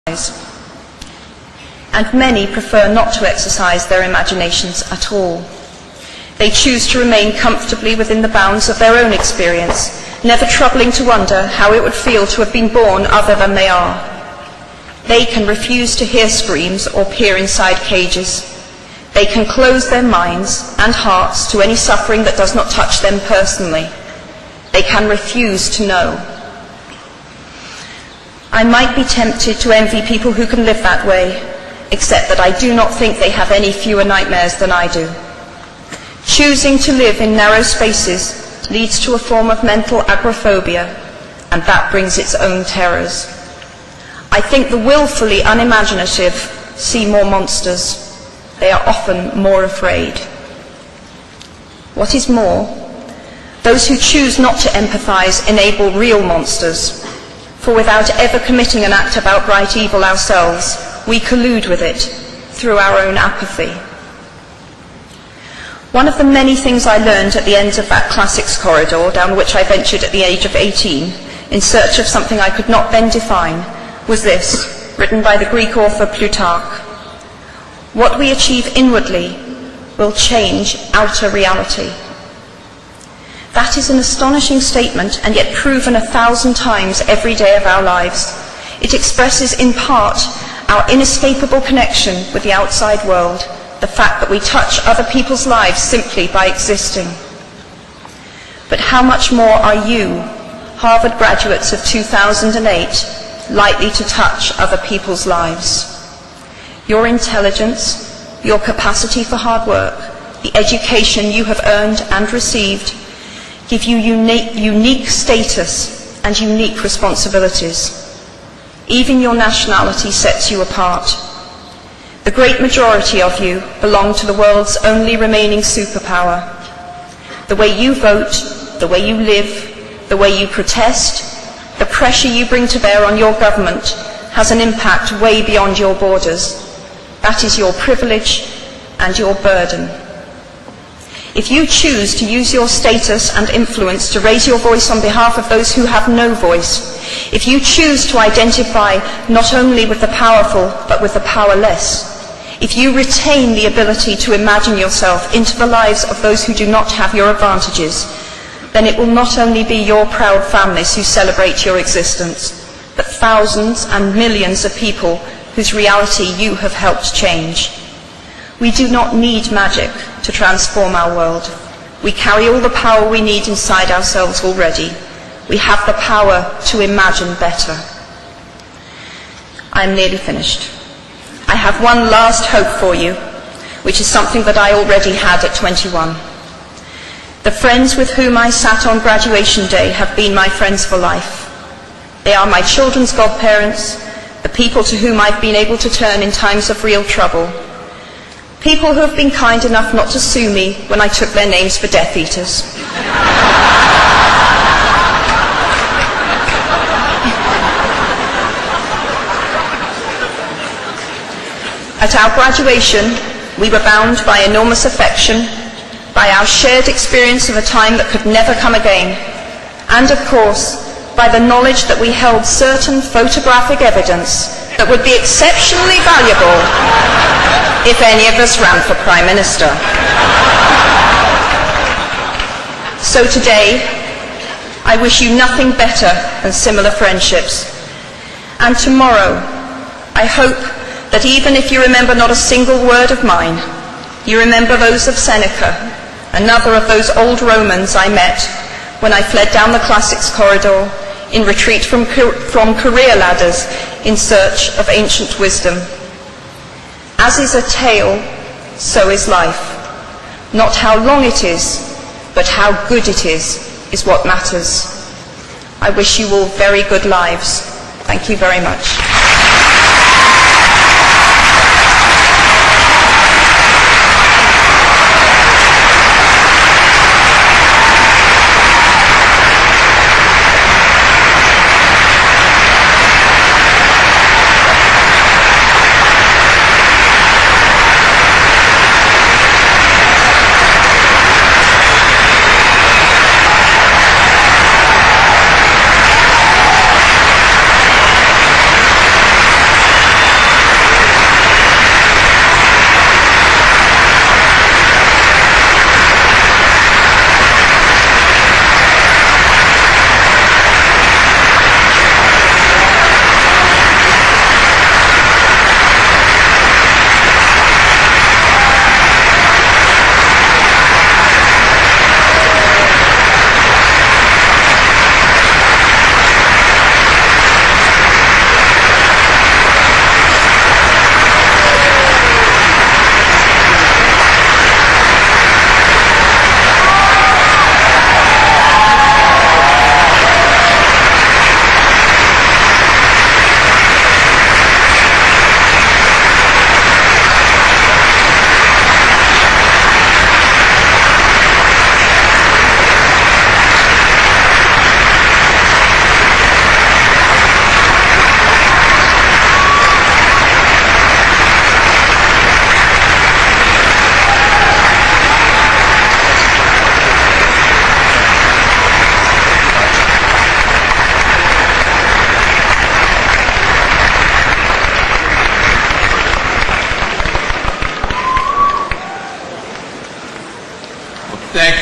And many prefer not to exercise their imaginations at all. They choose to remain comfortably within the bounds of their own experience, never troubling to wonder how it would feel to have been born other than they are. They can refuse to hear screams or peer inside cages. They can close their minds and hearts to any suffering that does not touch them personally. They can refuse to know. I might be tempted to envy people who can live that way, except that I do not think they have any fewer nightmares than I do. Choosing to live in narrow spaces leads to a form of mental agoraphobia, and that brings its own terrors. I think the willfully unimaginative see more monsters. They are often more afraid. What is more, those who choose not to empathize enable real monsters, for without ever committing an act of outright evil ourselves, we collude with it through our own apathy. One of the many things I learned at the end of that classics corridor down which I ventured at the age of 18 in search of something I could not then define was this, written by the Greek author Plutarch. What we achieve inwardly will change outer reality. That is an astonishing statement, and yet proven 1,000 times every day of our lives. It expresses in part our inescapable connection with the outside world, the fact that we touch other people's lives simply by existing. But how much more are you, Harvard graduates of 2008, likely to touch other people's lives? Your intelligence, your capacity for hard work, the education you have earned and received, give you unique status and unique responsibilities. Even your nationality sets you apart. The great majority of you belong to the world's only remaining superpower. The way you vote, the way you live, the way you protest, the pressure you bring to bear on your government has an impact way beyond your borders. That is your privilege and your burden. If you choose to use your status and influence to raise your voice on behalf of those who have no voice, if you choose to identify not only with the powerful but with the powerless, if you retain the ability to imagine yourself into the lives of those who do not have your advantages, then it will not only be your proud families who celebrate your existence, but thousands and millions of people whose reality you have helped change. We do not need magic to transform our world. We carry all the power we need inside ourselves already. We have the power to imagine better. I am nearly finished. I have one last hope for you, which is something that I already had at 21. The friends with whom I sat on graduation day have been my friends for life. They are my children's godparents, the people to whom I've been able to turn in times of real trouble, people who have been kind enough not to sue me when I took their names for Death Eaters. At our graduation, we were bound by enormous affection, by our shared experience of a time that could never come again, and of course, by the knowledge that we held certain photographic evidence that would be exceptionally valuable if any of us ran for Prime Minister. So today, I wish you nothing better than similar friendships. And tomorrow, I hope that even if you remember not a single word of mine, you remember those of Seneca, another of those old Romans I met when I fled down the classics corridor in retreat from career ladders in search of ancient wisdom. As is a tale, so is life. Not how long it is, but how good it is what matters. I wish you all very good lives. Thank you very much.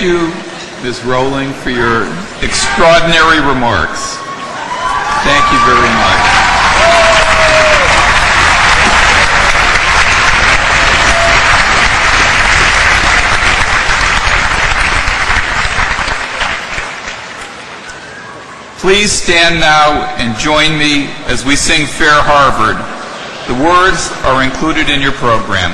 you, Ms. Rowling, for your extraordinary remarks. Thank you very much. Please stand now and join me as we sing Fair Harvard. The words are included in your program.